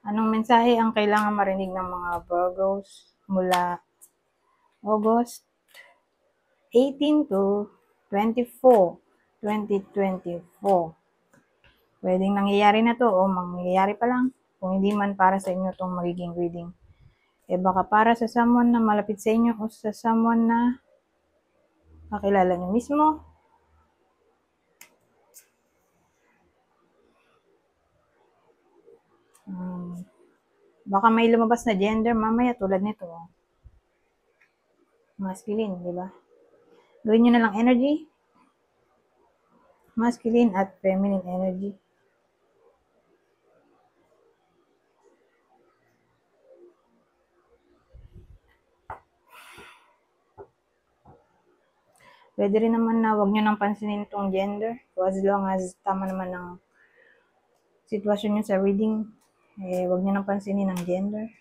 Anong mensahe ang kailangan marinig ng mga Virgos mula August 18 to 24, 2024? Pwedeng nangyayari na to o mangyayari pa lang. Kung hindi man para sa inyo itong magiging reading. Baka para sa someone na malapit sa inyo o sa someone na kakilala nyo mismo. Baka may lumabas na gender mamaya tulad nito. Masculine, di ba? Gawin nyo na lang energy. Masculine at feminine energy. Pwede rin naman na wag nyo nang pansinin itong gender. So as long as tama naman ng sitwasyon nyo sa reading, wag nyo nang pansinin ang gender.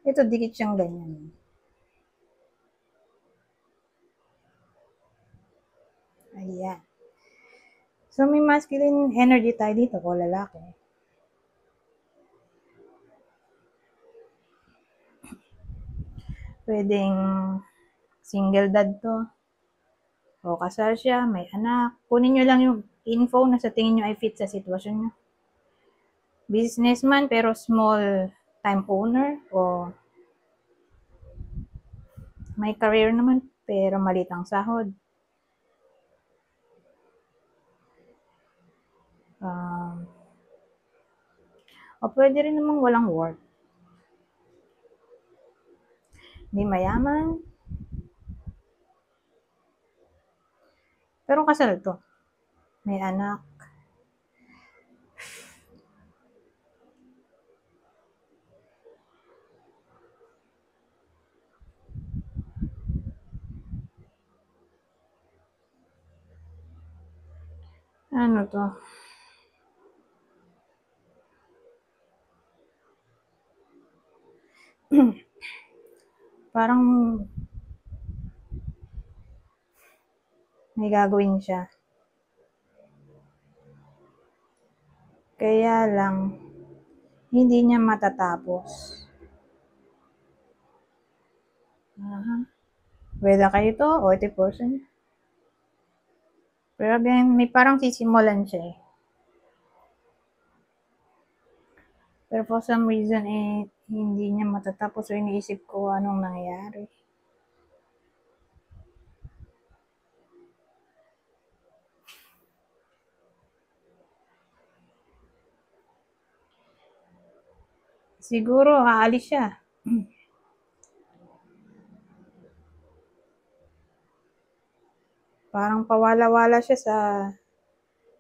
Ito, dikit siyang ganyan. Ayan. So, may masculine energy tayo dito o lalaki. Pwedeng single dad to. O kasal siya, may anak. Kunin nyo lang yung info na sa tingin nyo ay fit sa sitwasyon nyo. Businessman pero small time owner o may career naman pero maliit ang sahod. O pwede rin namang walang work. Hindi mayaman. Pero kasal to. May anak. Ano to? Parang may gagawin siya. Kaya lang, hindi niya matatapos. Whether kayo to o ito person. Pero again, may parang sisimulan siya eh. Pero for some reason, hindi niya matatapos o iniisip ko anong nangyayari. Siguro, aalis siya. Parang pawala-wala siya sa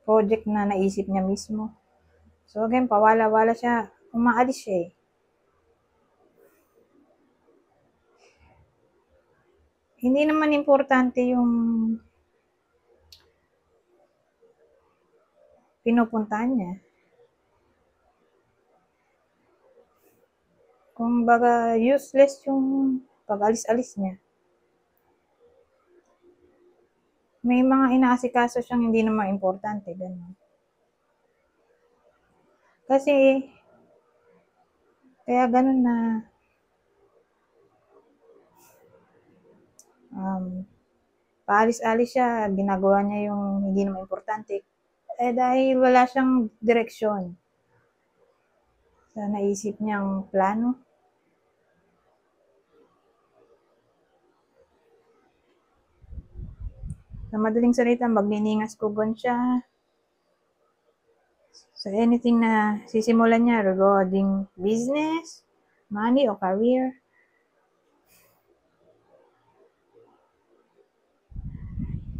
project na naisip niya mismo. So again, pawala-wala siya. Umaalis siya eh. Hindi naman importante yung pinupuntahan niya. Kung baga, useless yung pag-alis-alis niya. May mga inaasikaso siyang hindi naman importante. Ganun. Kasi, kaya ganun na paalis-alis siya, ginagawa niya yung hindi naman importante. Dahil wala siyang direksyon sa naisip niyang plano. Sa madaling salita, magniningas kugon siya sa anything na sisimulan niya regarding business, money, o career.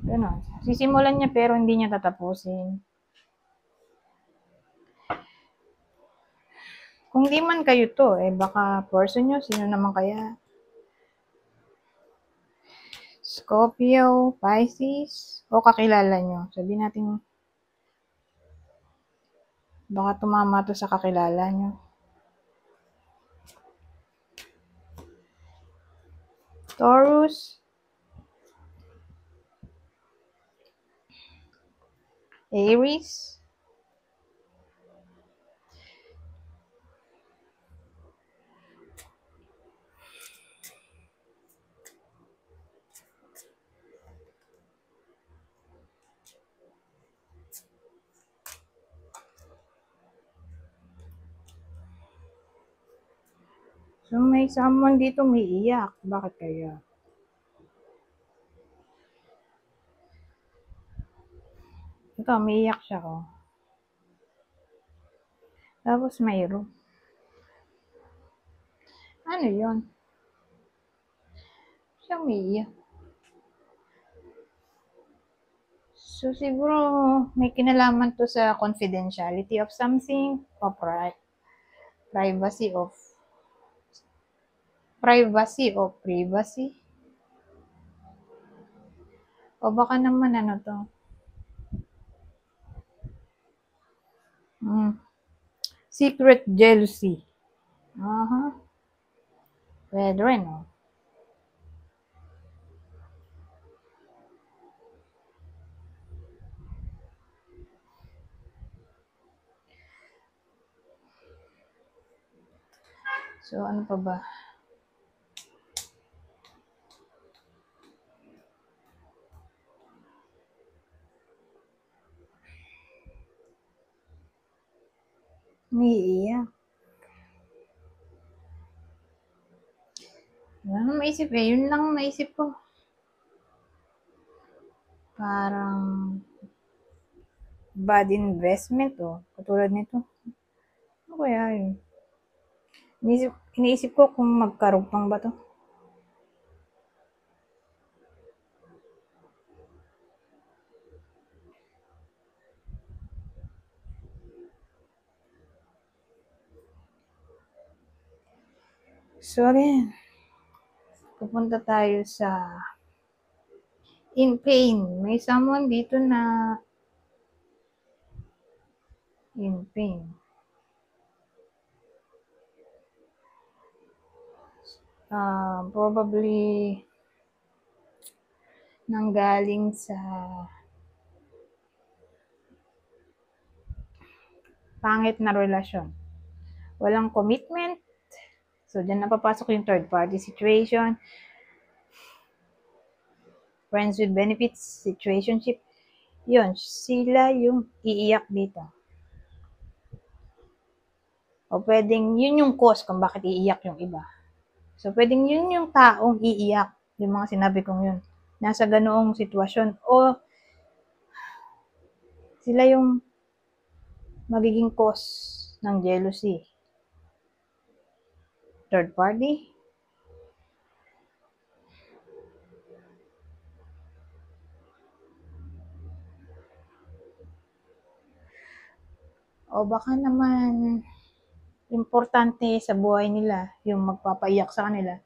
Ganon. Sisimulan niya pero hindi niya tatapusin. Kung di man kayo to, baka person nyo, sino naman kaya? Scorpio, Pisces, o kakilala nyo. Sabihin natin, baka tumama to sa kakilala nyo. Taurus, Aries, so may someone dito may iyak. Bakit kaya? Ito, may iyak siya, oh. Tapos mayroon. Ano yon? Siya may iyak. So, siguro may kinalaman to sa confidentiality of something o privacy of privacy. O baka naman ano to? Secret jealousy. Aha. Pwede rin, oh. So, ano pa ba? May iyak. Wala nang maisip eh. Yun lang ang naisip ko. Parang bad investment, oh. Katulad nito. Ano kaya yun? Iniisip ko kung magkarugtong ba to. So, then, pupunta tayo sa in pain. May someone dito na in pain. Probably nanggaling sa pangit na relasyon. Walang commitment. So, dyan napapasok yung third party situation. Friends with benefits, situationship. Yun, sila yung iiyak dito. O pwedeng yun yung cause kung bakit iiyak yung iba. So, pwedeng yun yung taong iiyak. Yung mga sinabi kong yun. Nasa ganoong sitwasyon. O sila yung magiging cause ng jealousy. Third party. O baka naman importante sa buhay nila yung magpapaiyak sa kanila.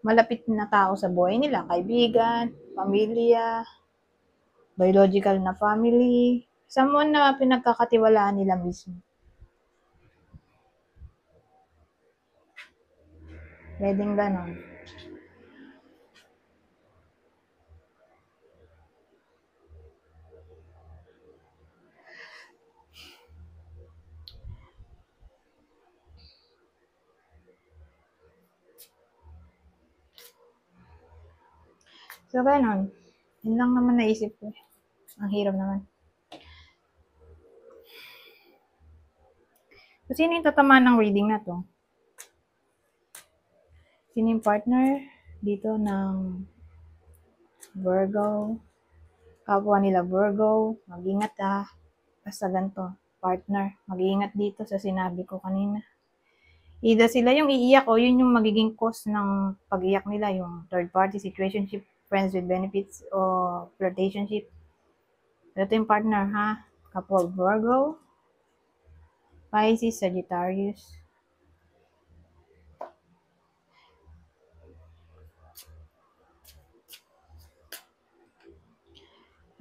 Malapit na tao sa buhay nila, kaibigan, pamilya, biological na family, someone na pinagkakatiwalaan nila mismo. Pwedeng ganon. So, ganon. Yun lang naman naisip ko. Ang hirap naman. So, sino yung tatamaan ng reading na to? Sino yung partner dito ng Virgo? Kapwa nila Virgo. Mag-ingat ah. Basta ganito. Partner. Mag-iingat dito sa sinabi ko kanina. Either sila yung iiyak o yun yung magiging cause ng pag-iyak nila, yung third party, situationship, friends with benefits, o flirtationship. Ito yung partner, ha? Kapwa Virgo, Pisces, Sagittarius.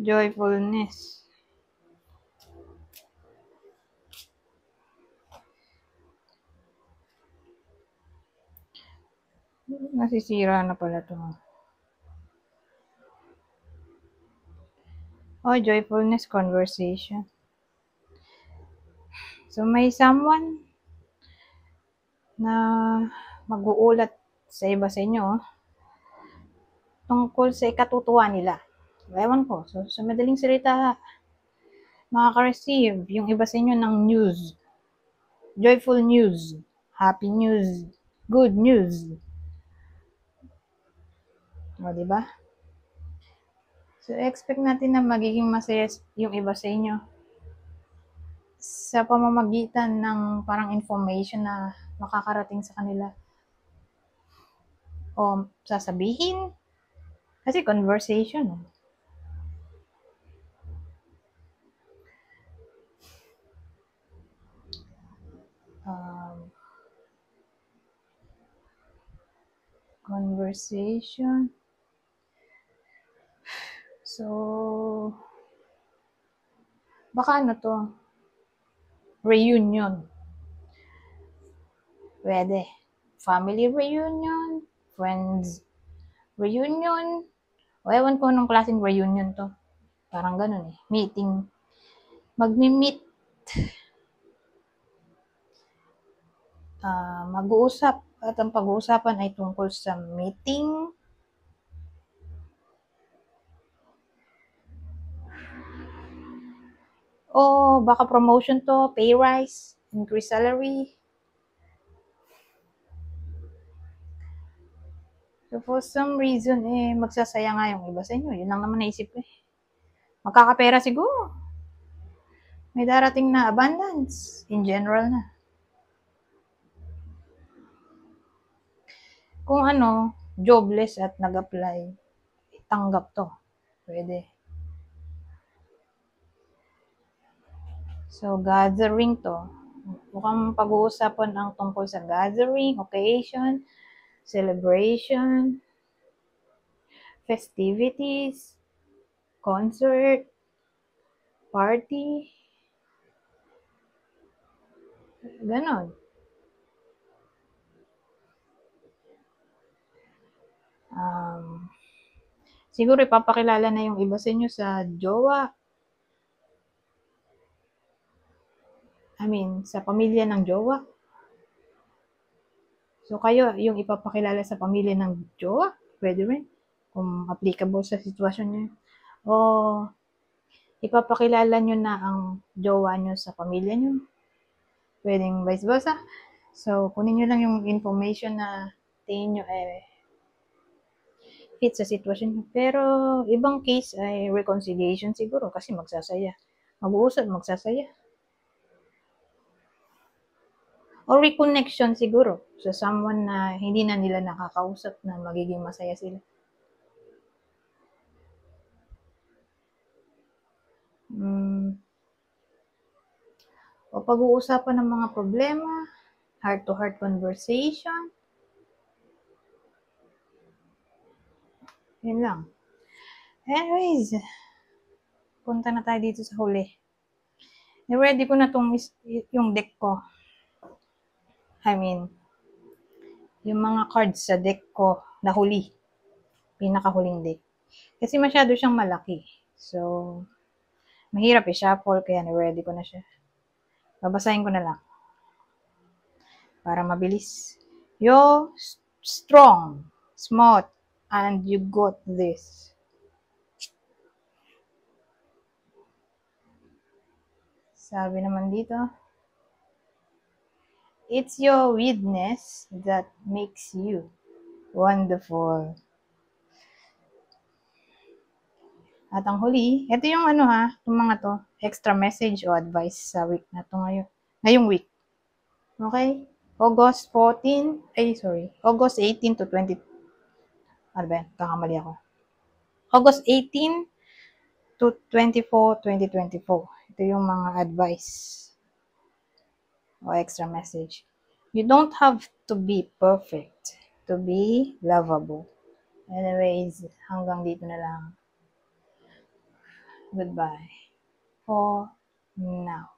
Joyfulness. Nasisira na pala to. Oh, joyfulness conversation. So, may someone na mag-uulat sa iba sa inyo tungkol sa ikatutuwa nila. Ewan ko. So, sa madaling salita, makaka-receive yung iba sa inyo ng news. Joyful news. Happy news. Good news. O, diba? So, expect natin na magiging masaya yung iba sa inyo sa pamamagitan ng parang information na makakarating sa kanila. O sasabihin. Kasi conversation. Conversation. So, baka ano to? Reunion. Pwede. Family reunion. Friends reunion. O ewan ko anong klaseng reunion to. Parang ganun eh. Meeting. Magmi-meet. Mag-uusap. At ang pag-uusapan ay tungkol sa meeting. O baka promotion to, pay rise, increase salary. So for some reason, magsasaya nga yung iba sa inyo. Yun lang naman naisip ko eh. Magkakapera siguro. May darating na abundance in general na. Kung ano, jobless at nag-apply, tanggap to. Pwede. So, gathering to. Mukhang pag-uusapan ang tungkol sa gathering, occasion, celebration, festivities, concert, party, ganon. Siguro ipapakilala na yung iba sa inyo sa jowa. Sa pamilya ng jowa. So, kayo, yung ipapakilala sa pamilya ng jowa, pwede rin. Kung applicable sa sitwasyon nyo. O, ipapakilala nyo na ang jowa nyo sa pamilya nyo. Pwedeng vice versa. So, kunin nyo lang yung information na tingin nyo fit sa sitwasyon nyo. Pero, ibang case ay reconciliation siguro kasi magsasaya. Mag-uusap, magsasaya. Or reconnection siguro sa someone na hindi na nila nakakausap na magiging masaya sila. O pag-uusapan ng mga problema, heart-to-heart conversation. Yun lang. Anyways, punta na tayo dito sa huli. I-ready ko na yung deck ko. Yung mga cards sa deck ko na huli. Pinakahuling deck. Kasi masyado siyang malaki. So, mahirap i-shuffle, kaya ni-ready ko na siya. Babasahin ko na lang. Para mabilis. You're strong, smart, and you got this. Sabi naman dito, it's your weirdness that makes you wonderful. At ang huli, ito yung itong mga to, extra message o advice sa week na to ngayong week. Okay? August 18 to 20. Ano ba yan? Kakamali ako. August 18 to 24, 2024. Ito yung mga advice o extra message. You don't have to be perfect to be lovable. Anyways, hanggang dito na lang. Goodbye for now.